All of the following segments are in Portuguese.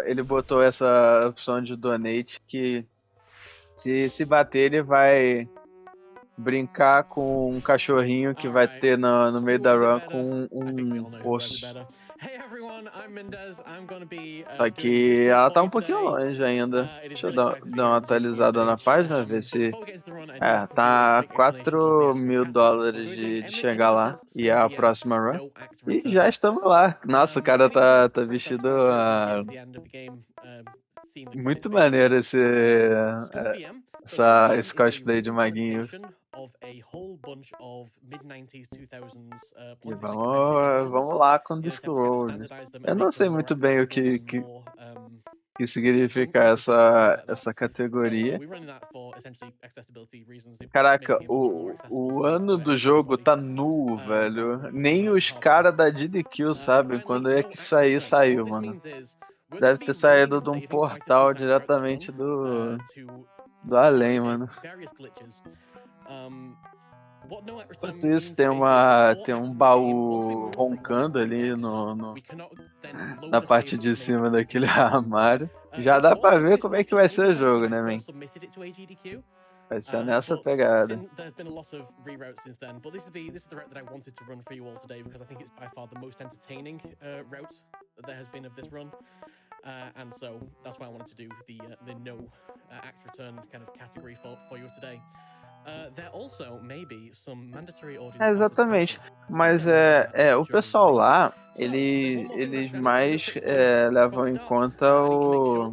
ele botou essa opção de donate que se bater ele vai brincar com um cachorrinho que vai ter no meio da run com um osso. Só que ela tá um pouquinho longe ainda. Deixa eu dar uma atualizada na página, ver se... tá a $4.000 de chegar lá. E é a próxima run. E já estamos lá. Nossa, o cara tá vestido... muito maneiro esse cosplay de maguinho. E vamos lá com Discworld. Eu não sei muito bem o que significa essa categoria. Caraca, o ano do jogo tá nulo, velho. Nem os caras da AGDQ sabem quando é que isso aí saiu, mano. Deve ter saído de um portal diretamente do além, mano. Enquanto isso, tem um baú roncando ali na parte de cima daquele armário. Já dá pra ver como é que vai ser o jogo, né, man? Vai ser nessa pegada. And so that's why I wanted to do the no act return kind of category for you today. There also may be some mandatory audience exatamente. Mas o pessoal lá, eles mais levam em conta o...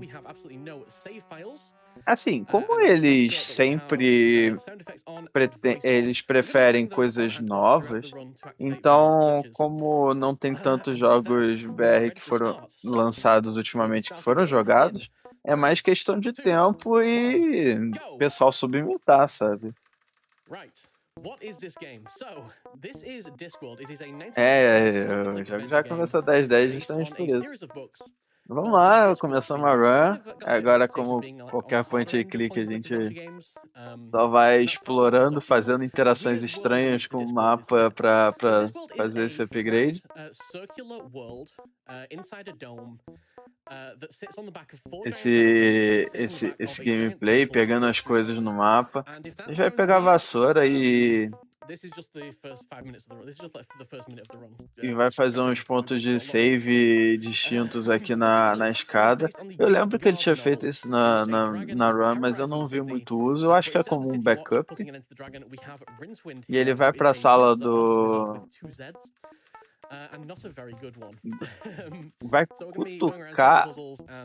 Assim, como eles sempre eles preferem coisas novas, então como não tem tantos jogos BR que foram lançados ultimamente que foram jogados, é mais questão de tempo e o pessoal submeter, sabe? O jogo já começou 10-10 justamente por isso. Vamos lá, começamos a run. Agora, como qualquer point and click, a gente só vai explorando, fazendo interações estranhas com o mapa pra fazer esse upgrade. Esse gameplay, pegando as coisas no mapa. A gente vai pegar a vassoura e vai fazer uns pontos de save distintos aqui na escada. Eu lembro que ele tinha feito isso na run, mas eu não vi muito uso. Eu acho que é como um backup. E ele vai pra sala do... vai cutucar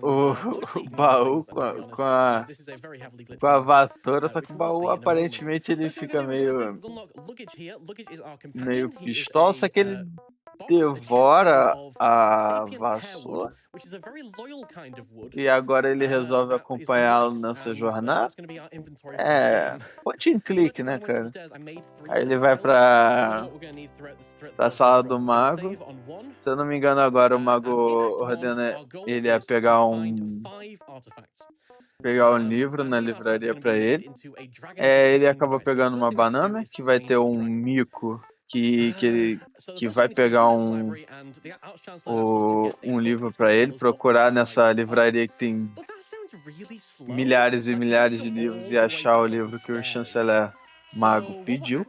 o baú com a vassoura, só que o baú aparentemente ele fica meio pistola, só que ele devora a vassoura e agora ele resolve acompanhá-lo nessa jornada. Point and click, né, cara? Aí ele vai pra sala do mago. Se eu não me engano, agora o mago ordena ele a pegar um livro na livraria pra ele. Ele acaba pegando uma banana, que vai ter um mico que vai pegar um livro pra ele, procurar nessa livraria que tem milhares e milhares de livros e achar o livro que o chanceler mago pediu.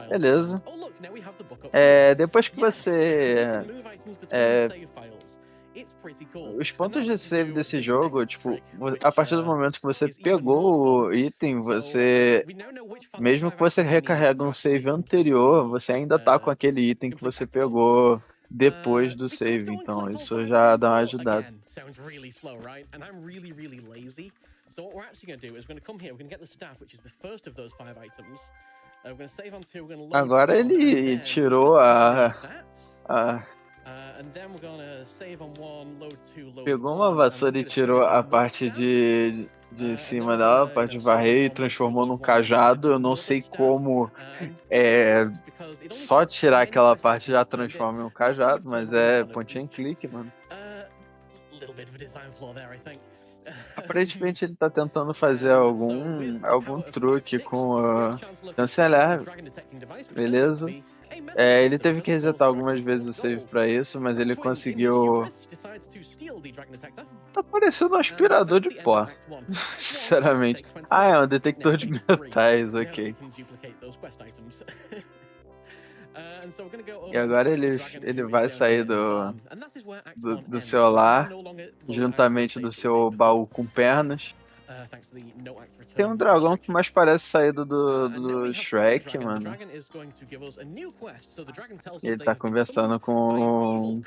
Beleza. Depois que você os pontos de save desse jogo, tipo, a partir do momento que você pegou o item, mesmo que você recarregue um save anterior, você ainda tá com aquele item que você pegou depois do save, então isso já dá uma ajudada. Agora ele tirou pegou uma vassoura e tirou a parte de cima dela, a parte de varrer, e transformou num cajado. Eu não sei como só tirar aquela parte já transforma em um cajado, mas é point and click, mano. Aparentemente ele tá tentando fazer algum truque com o chanceler. Beleza. Ele teve que resetar algumas vezes o save pra isso, mas ele conseguiu... Tá parecendo um aspirador de pó, sinceramente. Ah, é um detector de metais, ok. E agora ele vai sair do seu lar, juntamente do seu baú com pernas. Tem um dragão que mais parece saído do Shrek, mano. Ele tá conversando com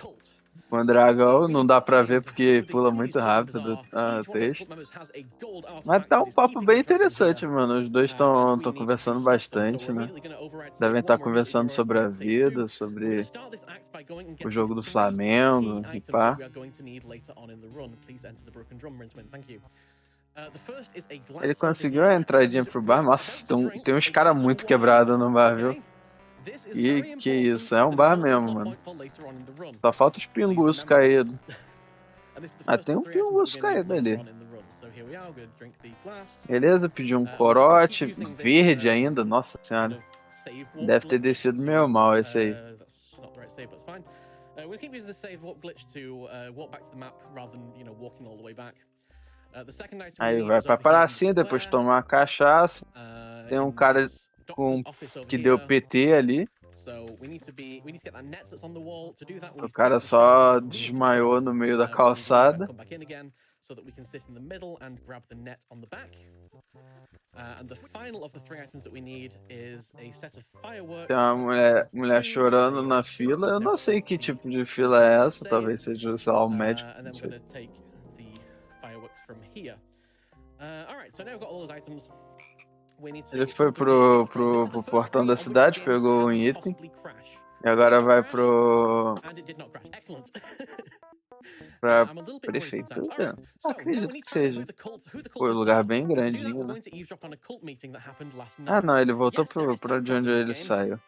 o dragão, não dá pra ver porque pula muito rápido o texto. Mas tá um papo bem interessante, mano. Os dois estão conversando bastante, né? Devem estar conversando sobre a vida, sobre o jogo do Flamengo e pá. Ele conseguiu a entradinha pro bar. Nossa, tem uns caras muito quebrados no bar, viu? E que isso, é um bar mesmo, mano. Só falta os pinguços caídos. Ah, tem um pinguço caído ali. Beleza, pediu um corote verde ainda, nossa senhora. Deve ter descido meio mal esse aí. Aí vai pra pracinha, depois tomar uma cachaça. Tem um cara que deu PT ali. O cara só desmaiou no meio da calçada. Tem uma mulher chorando na fila. Eu não sei que tipo de fila é essa. Talvez seja, sei lá, o médico. Não sei. Ele foi pro portão da cidade, pegou um item. E agora vai pra prefeitura? Acredito que seja. Foi um lugar bem grandinho, né? Ah, não, ele voltou pra de onde ele saiu.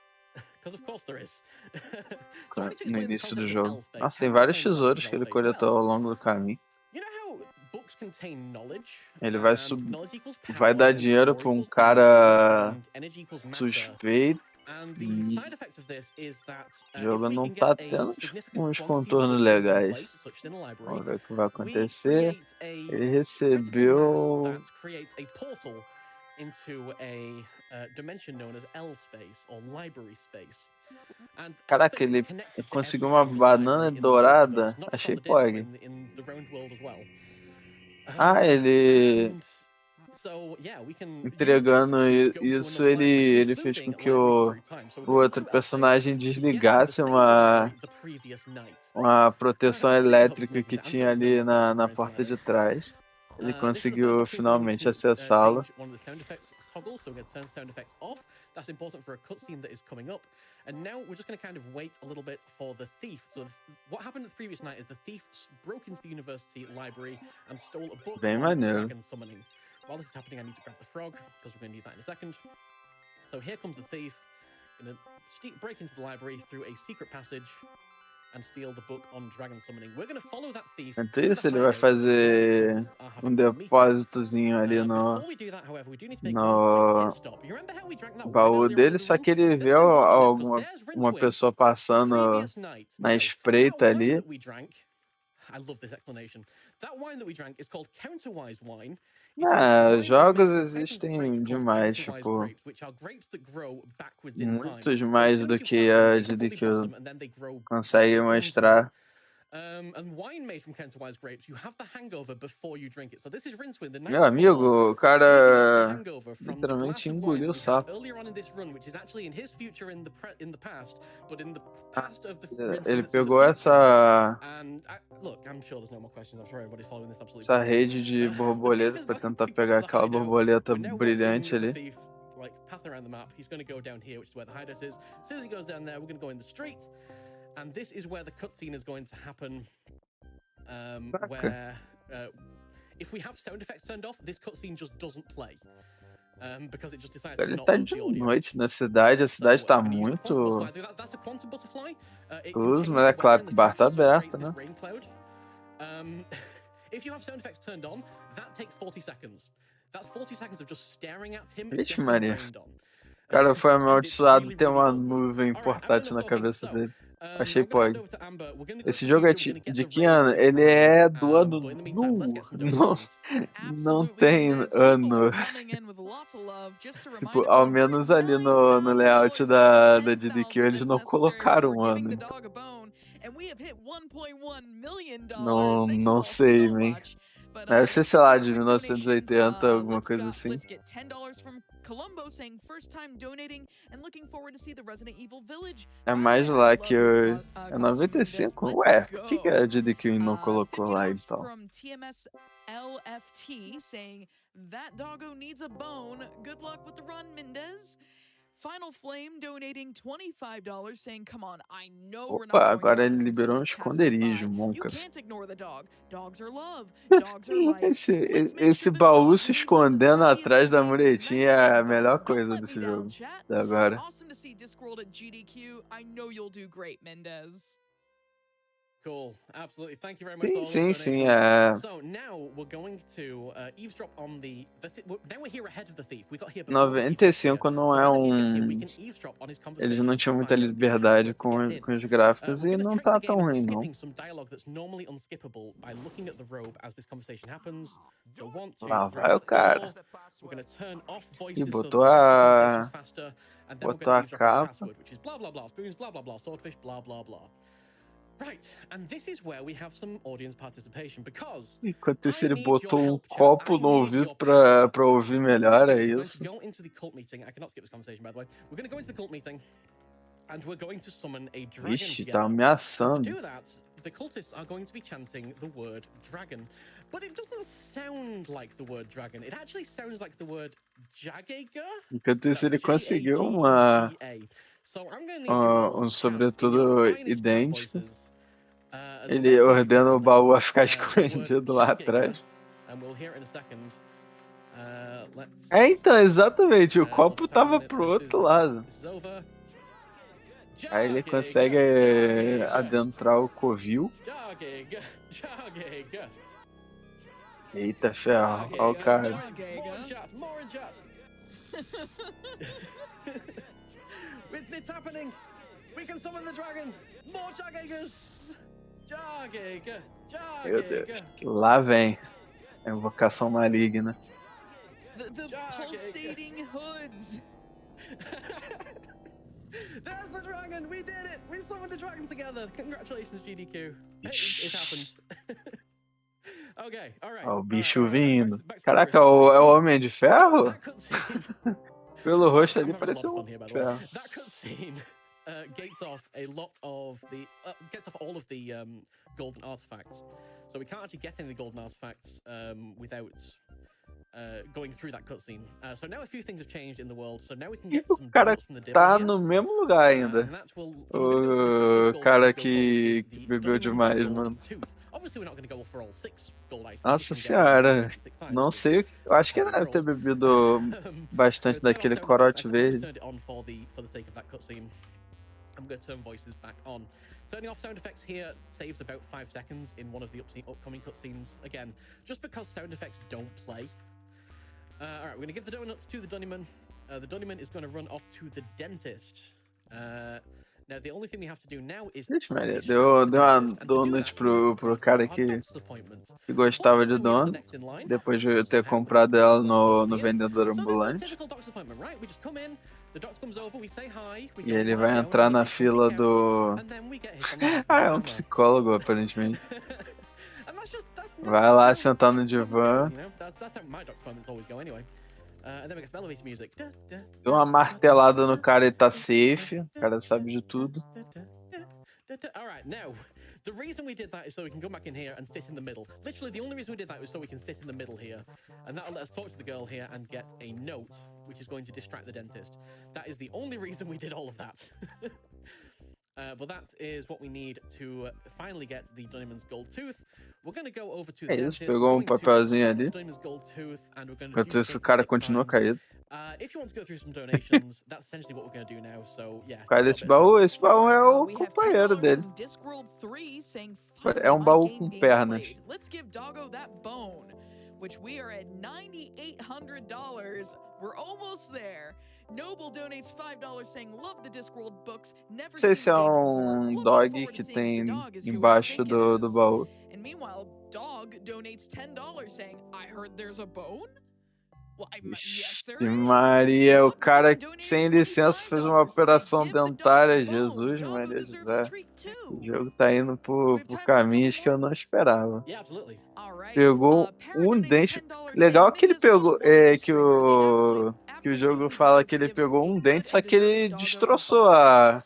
No início do jogo. Nossa, tem vários tesouros que ele coletou ao longo do caminho. Ele vai dar dinheiro pra um cara suspeito. O jogo não tá tendo uns contornos legais. Vamos ver o que vai acontecer. Ele recebeu... Caraca, ele conseguiu uma banana dourada. Achei pog. Ah, ele... Entregando isso, ele fez com que o outro personagem desligasse uma proteção elétrica que tinha ali na porta de trás. Ele conseguiu finalmente acessá-lo. That's important for a cutscene that is coming up. And now we're just going to kind of wait a little bit for the thief. So what happened the previous night is the thief broke into the university library and stole a book on dragon summoning. While this is happening, I need to grab the frog because we're going to need that in a second. So here comes the thief. Going to break into the library through a secret passage and steal the book on dragon summoning. We're going to follow that thief. Então isso, ele vai fazer depósitozinho ali no baú dele, só que ele vê uma pessoa passando na espreita ali. Jogos existem demais, tipo, muitos mais do que a AGDQ consegue mostrar. Meu amigo, o cara literalmente engoliu o sapo. Ele pegou essa rede de borboleta pra tentar pegar aquela borboleta brilhante ali. And this is where the cutscene is going to happen. Where if we have sound effects turned off, this cutscene just doesn't play. Because it just decides to not load the audio. Ele tá de noite na cidade, a cidade tá muito luz, mas é claro que o bar tá aberto, né? If you have sound effects turned on, that takes 40 seconds. That's 40 seconds of just staring at him. Vixe, Maria. O cara foi amaldiçoado ter uma nuvem portátil na cabeça dele. Achei pode. Esse jogo é de que ano? Ele é do ano nu. Não tem ano. Tipo, ao menos ali no layout da AGDQ eles não colocaram um ano. Então. Não sei, man. Deve ser, sei lá, de 1980, alguma coisa assim. É mais lá que eu... É 95? Ué, por que a AGDQ não colocou lá então? Final Flame donating $25 saying, "Come on, I know we're not Opa, going agora to ele let this liberou um incident pass us by. esconderijo, You Moncas. can't ignore the dog. Dogs are love. Dogs are life. Let's make Esse sure this baú dog se leaves us as escondendo happy as atrás da can be. muretinha Thanks é again, a melhor Don't coisa let desse me down, jogo. chat. Da agora. Awesome to see Discworld at GDQ. I know you'll do great, Mendez. Cool. Absolutely. Thank you very much for all Sim, those sim, donations. So now we're going to eavesdrop on the now we're here ahead of the thief. We got here before the thief gets here. 95 não So é when the thief gets here, we can eavesdrop on his conversation. Eles não tinham muita to find out the liberdade password to com get in. os gráficos We're e going to não trick tá the tão game ruim, into não. skipping some dialogue that's normally unskippable by looking at the robe as this conversation happens. So 1, 2, Lá 3, vai o 4. cara. We're going to turn off E voices so botou that the conversation's a... faster. And then we're Botou going a to eavesdrop on the capa. password, which is blah, blah, blah, spoons, blah, blah, blah, swordfish, blah, blah, blah. Right, and this is where we have some audience participation, because Enquanto isso I ele need your botou um help, chat. copo I no need ouvido your power. pra ouvir What we're melhor, gonna é do is we're going isso? to go into the cult meeting. I cannot skip this conversation, by the way. We're going to go into the cult meeting, and we're going to summon a dragon Ixi, tá together. And to ameaçando. do that, the cultists are going to be chanting the word dragon. But it doesn't sound like the word dragon. It actually sounds like the word Jagega. Enquanto isso ele conseguiu Jagega. So I'm going to need you all to chant in sobretudo your finest chat idêntico. voices. As Ele loud as you ordena can o baú a ficar the word escondido lá Jagega, atrás. and we'll hear it in a second. Let's. É, então, exatamente. O We'll copo just have a tava minute. pro outro lado. This is over. Aí ele Jagega, consegue Jagega, adentrar o covil. Jagega, Jagega. Eita ferro, ó o cara. More in chat. It's happening. We can summon the dragon. More Jagegas. Jagega, Meu Deus. Jagega. Lá vem a invocação maligna. The pulsating hoods. There's the dragon. We did it. We summoned the dragon together. Congratulations, GDQ. It happened. Okay, alright. Ó, o bicho vindo. Back to Caraca, é serious. o Homem de Ferro? That cutscene. Pelo rosto ali I'm having a lot parece of um fun here, by the way. ferro. That cutscene gates off a lot of the gets off all of the golden artifacts. So we can't actually get any of the golden artifacts without going through that cutscene. So now a few things have changed in the world. So now we can get some O cara from the demon tá here. no mesmo lugar ainda. And that will, we're gonna go for the O first cara gold to go for, que which is the bebeu Diamond demais, Gold mano. Tooth. Obviously, we're not going to go for all 6 gold items. Nossa We can get senhora. 6 times, Não which sei, eu acho que ele deve ter bebido bastante daquele corote verde. Turned it on for the sake of that cutscene. I'm going to turn voices back on. Turning off sound effects here saves about 5 seconds in one of the upcoming cutscenes. Again, just because sound effects don't play. All right, we're going to give the donuts to the Dunnyman. The Dunnyman is going to run off to the dentist. Now, the only thing we have to do now is... Vixe, Maria, deu uma donut pro cara que gostava de donut, depois de ter comprado ela no vendedor ambulante. E ele vai entrar na fila do... Ah, é um psicólogo, aparentemente. Vai lá sentar no divã. Deu uma martelada no cara e tá safe. O cara sabe de tudo. Alright, now, the reason we did that is so we can go back in here and sit in the middle. Literally, the only reason we did that was so we can sit in the middle here. And that'll let us talk to the girl here and get a note, which is going to distract the dentist. That is the only reason we did all of that. But that is what we need to finally get the Dunnyman's Gold Tooth. We're going to go over to the dentist. Pegou papelzinho ali. Enquanto isso, o cara continua caído. If you want to go through some donations, that's essentially what we're going to do now. So, yeah. O cara desse baú, esse baú é o companheiro dele. É um baú com pernas. which we are at $9,800. We're almost there. Noble donates $5 saying love the Discworld books. Never Não sei seen se é the game before. um Looking dog forward que to seeing if the tem dog is who we embaixo think it do is. baú. And meanwhile, Dog donates $10 saying, I heard there's a bone? Well, yes, there Ixi, is. Maria, o Rob cara Green donated sem licença fez uma $25 saying, operação give the dog a dentária. bone. Jesus, Doggo Maria deserves a José. treat too. O jogo tá indo por We have time for a caminhos couple que eu more? não esperava. Yeah, absolutely. All right. Pegou Para um donates dente. $10 Legal saying que ele Minda's what a pegou. wonderful Que streamer. He que o jogo absolutely fala deserves que to ele give pegou a um good dente, só and que ele deserving doggo a destroçou bone. a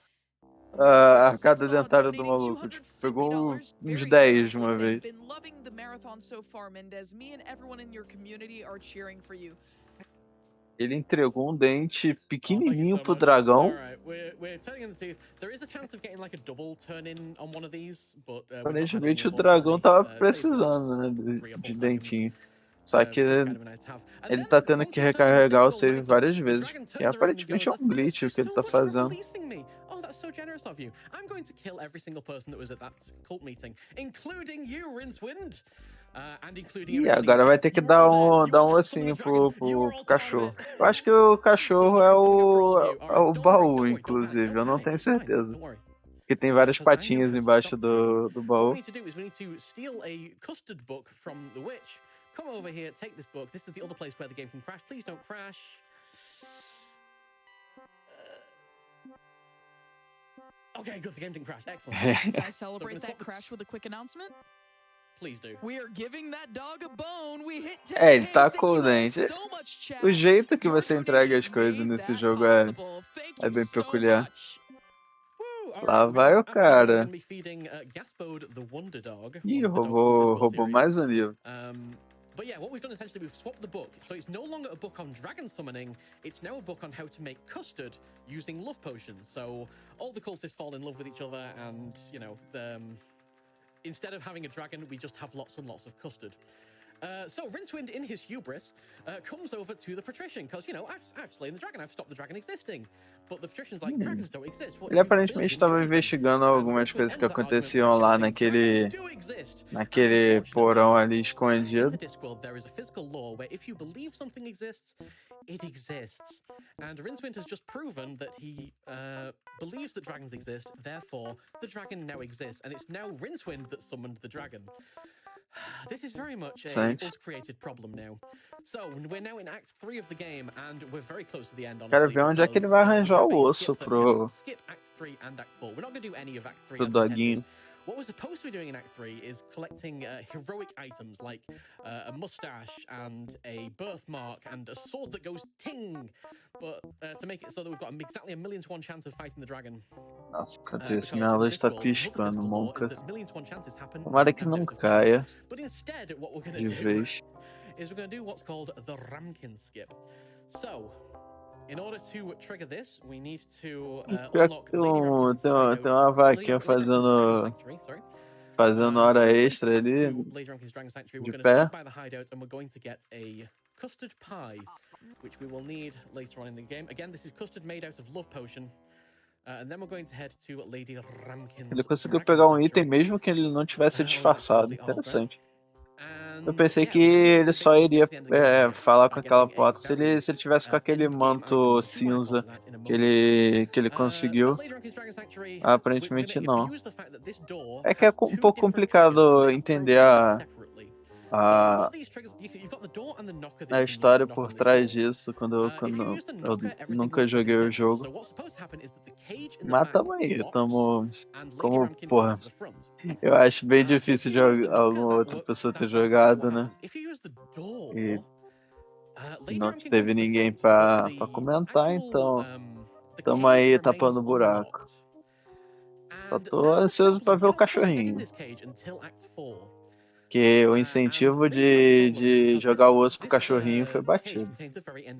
Also, arcada Seesaw dentária do donating maluco. Tipo, pegou $250, uns very 10 de generously uma saying, vez. been loving the marathon so far, Mendez. Me and everyone in your community are cheering for you. Ele entregou um dente Oh, thank you pequenininho so pro much. dragão. Alright, we're turning in the teeth. There is a chance of getting like a double turn in on one of these, but we've not had any, Aparentemente o dragão unfortunately. tava It's only for precisando, né, 3 or 4 de seconds. dentinho. Só que Which is kind of nice to have. And ele then, tá tendo once que we've turned in recarregar o physical save items, várias the vezes. dragon E turns around and aparentemente goes, é um "Thank glitch you o que ele so tá much for fazendo. releasing me. Oh, that's so generous of you. I'm going to kill every single person that was at that cult meeting, including you, Rincewind. And including E everybody. agora vai ter que You were dar there. You um helped summon ossinho the dragon. pro You were all part of cachorro. it. Eu acho que o So the cachorro é dragon's gonna go for all of you. é Alright, o don't worry, baú, don't panic, inclusive. Eu don't não panic, tenho it's fine, certeza. don't worry. Porque tem várias Because I know patinhas how to embaixo stop the dragon. do What baú. we need to do is we need to steal a custard book from the witch. Come over here, take this book. This is the other place where the game can crash. Please don't crash. Okay, good. The game didn't crash. Excellent. Can I celebrate So that crash with a quick announcement? Please do. We are giving that dog a bone. We hit É, ele 10K. tá Thank com o you all dente. so much, chat. O jeito que Your você entrega as donations coisas made nesse that jogo possible. Thank é you bem so peculiar. much. Woo! All Lá right, vai o after that, we're cara. going to be feeding Gaspode the Wonder Dog. Ih, One of the dogs from the Discworld roubou series. mais um livro. But yeah, what we've done essentially, we've swapped the book. So it's no longer a book on dragon summoning, it's now a book on how to make custard using love potions. So all the cultists fall in love with each other and, you know, instead of having a dragon, we just have lots and lots of custard. So Rincewind, in his hubris, comes over to the patrician because, you know, I've slain the dragon, I've stopped the dragon existing. But the patrician's like, dragons don't exist. What, Ele aparentemente estava investigando algumas coisas que aconteciam lá naquele porão ali In escondido. the Discworld, there is a physical law where if you believe something exists, it exists. And Rincewind has just proven that he believes that dragons exist, therefore the dragon now exists. And it's now Rincewind that summoned the dragon. This is very much a us-created problem now. So, we're now in Act 3 of the game, and we're very close to the end, honestly. Quero ver onde é que ele vai arranjar o osso pro Skip Act 3 and Act 4. We're not going to do any of Act 3. doguinho. What we're supposed to be doing in Act 3 is collecting heroic items like a mustache and a birthmark and a sword that goes ting, but to make it so that we've got exactly a 1,000,000 to 1 chance of fighting the dragon. Nossa, cadê esse? Minha luz tá piscando, Moncas. 1,000,000 to 1 chances happen. Tomara que não caia But instead, what we're going de to do vez. is we're going to do what's called the Ramkin skip. So, in order to trigger this, we need to unlock Tem uma vaquinha fazendo hora extra ali, de pé. by the hideout, and we're going to get a custard pie, which we will need later on in the game. Again, this is custard made out of love potion. And then we're going to head to Lady Ramkin's Ele conseguiu pegar um item mesmo que ele não tivesse disfarçado. Interessante. Eu pensei que ele só iria falar com aquela porta se ele tivesse com aquele manto cinza que ele conseguiu. Aparentemente não. É que é um pouco complicado entender a história por trás disso quando eu nunca joguei o jogo. Mas tamo aí, como, porra, eu acho bem difícil de alguma outra pessoa ter jogado, né? E não teve ninguém pra comentar, então tamo aí tapando o buraco. Só tô ansioso pra ver o cachorrinho. Que o incentivo de jogar o osso pro cachorrinho foi batido.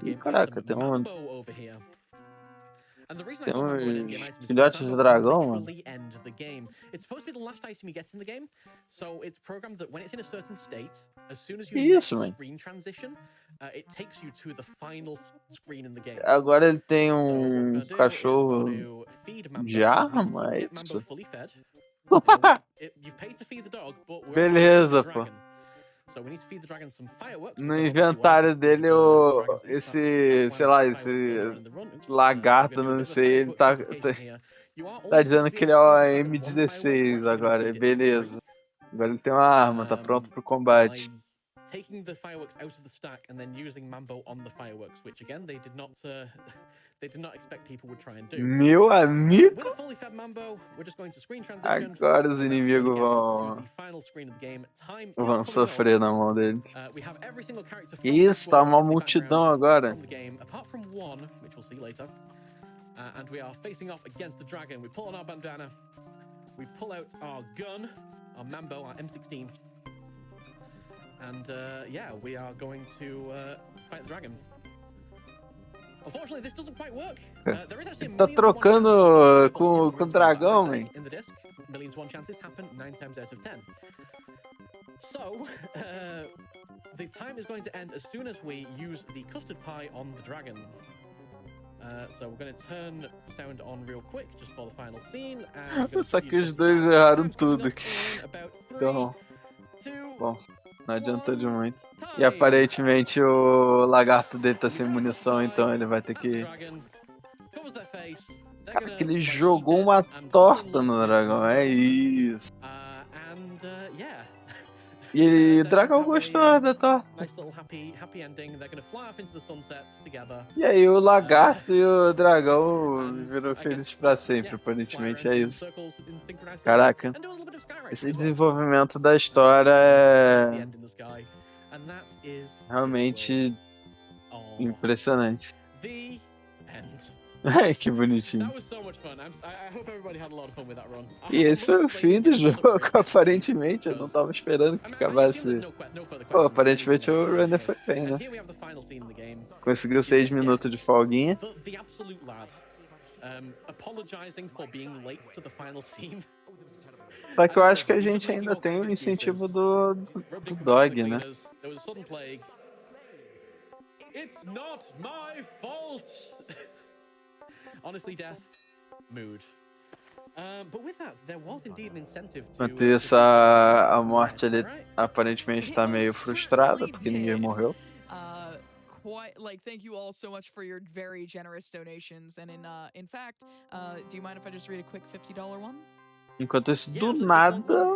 E caraca, tem uns filhotes de dragão, mano. Que isso, mano? Agora ele tem um cachorro de arma, é isso? Beleza, pô. So we need to feed the dragon some fireworks. No inventário dele, esse lagarto, não sei, ele tá dizendo que ele é o M16 agora, beleza. Agora ele tem uma arma, tá pronto pro combate. Taking the fireworks out of the stack and then using Mambo on the fireworks, which again they did not expect people would try and do. Meu amigo! With a fully fed Mambo, we're just going to screen transition. Agora os inimigos vão sofrer na mão dele. Isso, tá uma multidão agora. Apart from one, which we'll see later. And we are facing off against the dragon. We pull on our bandana. We pull out our gun, our Mambo, our M16. And yeah, we are going to fight the dragon. Unfortunately, this doesn't quite work. There is actually tá trocando com o dragão, man. In the disc, millions one chances happen 9 times out of 10. So, the time is going to end as soon as we use the custard pie on the dragon. So we're going to turn sound on real quick just for the final scene. Só que os dois erraram tudo. Então, bom, não adianta de muito. E aparentemente o lagarto dele tá sem munição, então ele vai ter que... Cara, que ele jogou uma torta no dragão, é isso. E o dragão gostou da torta. E aí o lagarto e o dragão viram felizes pra sempre, aparentemente é isso. Caraca, esse desenvolvimento da história é realmente impressionante. Ai, que bonitinho. E esse foi o fim do jogo, aparentemente. Eu não tava esperando que acabasse. Pô, aparentemente o render foi bem, né? Conseguiu 6 minutos de folguinha. Só que eu acho que a gente ainda tem o incentivo do dog, né? It's not my fault. Honestly, death, mood. But with that, there was indeed an incentive to. Enquanto isso, a morte ali aparentemente tá meio frustrada porque ninguém morreu. Thank you all so much for your very generous donations. And in fact, do you mind if I just read a quick $50 one? Enquanto isso, do nada,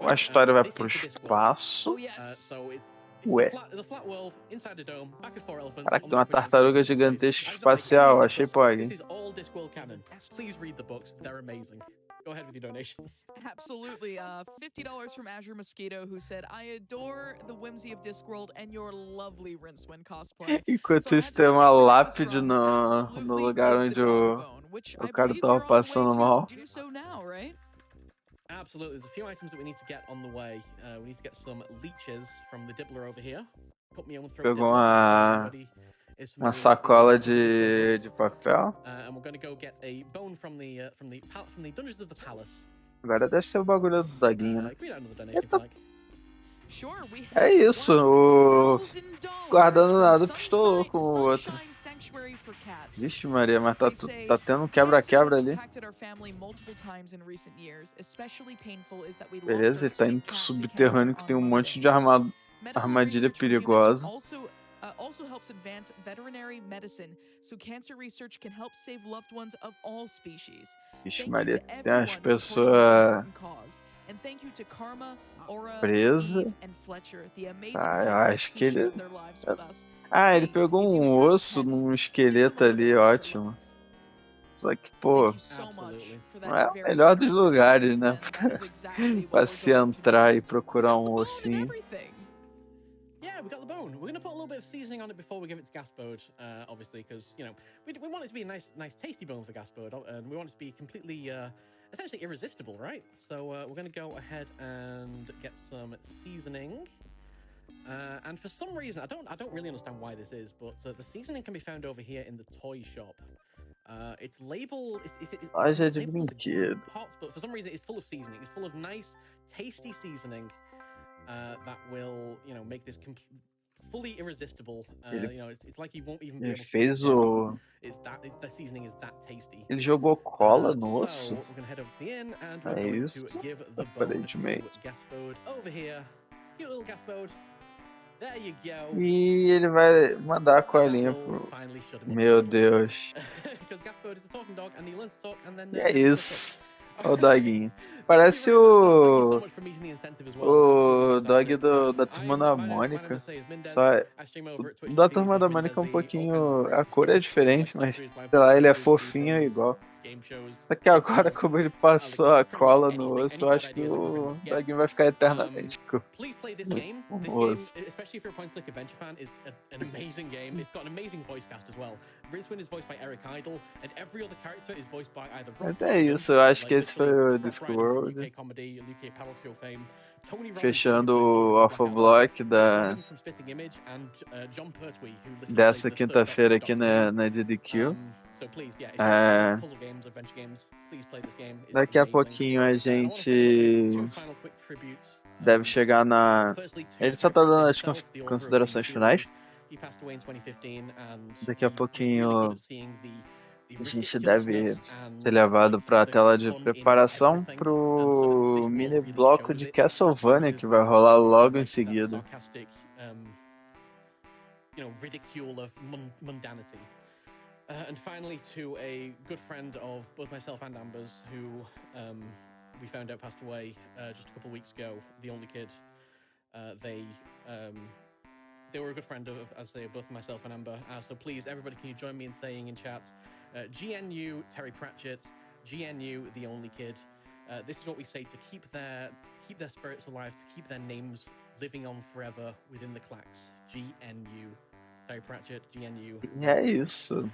a história vai pro espaço. Ué. Caraca, tem uma tartaruga gigantesca espacial, achei pog. Go ahead with your donations. Absolutely. $50 from Azure Mosquito, who said, I adore the whimsy of Discworld and your lovely Rincewind cosplay. Enquanto isso, tem uma lápide no lugar onde o cara tava passando mal. Absolutely. There's a few items that we need to get on the way. We need to get some leeches from the Dibbler over here. Put me on throw. Pegou uma sacola de papel. And we're going to go get a bone from the Dungeons of the Palace. Agora deve ser o bagulho do doguinho, né? Eita. É isso, o guardando nada pistolou com o outro. Vixe Maria, mas tá tendo um quebra-quebra ali. Beleza, ele tá indo pro subterrâneo que tem um monte de armadilha perigosa. Also helps advance veterinary medicine, so cancer research can help save loved ones of all species. Vixe Maria, tem as pessoas presas. Ah, eu acho que ele... Ah, ele pegou um osso num esqueleto ali, ótimo. Só que, pô, não é o melhor dos lugares, né? Pra se entrar e procurar um ossinho. Yeah, we got the bone. We're going to put a little bit of seasoning on it before we give it to Gaspode, obviously, because, you know, we want it to be a nice tasty bone for Gaspode, and we want it to be completely, essentially irresistible, right? So we're going to go ahead and get some seasoning. And for some reason, I don't really understand why this is, but the seasoning can be found over here in the toy shop. It's labeled... It's Loja de brinquedo. Pots, but for some reason it's full of seasoning. It's full of nice, tasty seasoning. That will, you know, make this fully irresistible. You know, it's like you won't even be able to... Fez o... The seasoning is that tasty. Ele jogou cola no osso? So we're going to head over to the inn and we're going to give the bone to Gaspode over here. Cute little gas boat. There you go. E ele vai mandar a colinha pro... Meu Deus. E é isso. Olha o doguinho. Parece o dog da Turma da Mônica. Só o da Turma da Mônica é um pouquinho... A cor é diferente, mas sei lá, ele é fofinho igual. Só que agora, como ele passou a cola no osso, eu acho que o doguinho vai ficar eternamente com o osso. Especially if you're a point-and-click adventure fan, is an amazing game. It's got an amazing voice cast as well. Rincewind is voiced by Eric Idle, and every other character is voiced by either Rob Até isso, eu acho que esse foi o Discworld. Fechando o off-block dessa quinta-feira aqui na AGDQ. Daqui a pouquinho a gente deve chegar na... Ele só tá dando as considerações finais. Daqui a pouquinho a gente deve ser levado para a tela de preparação pro mini bloco de Castlevania que vai rolar logo em seguida. And finally, to a good friend of both myself and Amber's, who we found out passed away just a couple of weeks ago, the only kid. They were a good friend of, as I say, both myself and Amber. So please, everybody, can you join me in saying in chat, GNU Terry Pratchett, GNU the only kid. This is what we say to keep their spirits alive, to keep their names living on forever within the clacks. GNU Terry Pratchett, GNU. E é isso.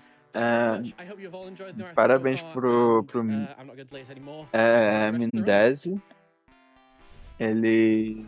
Parabéns pro Mindese. Ele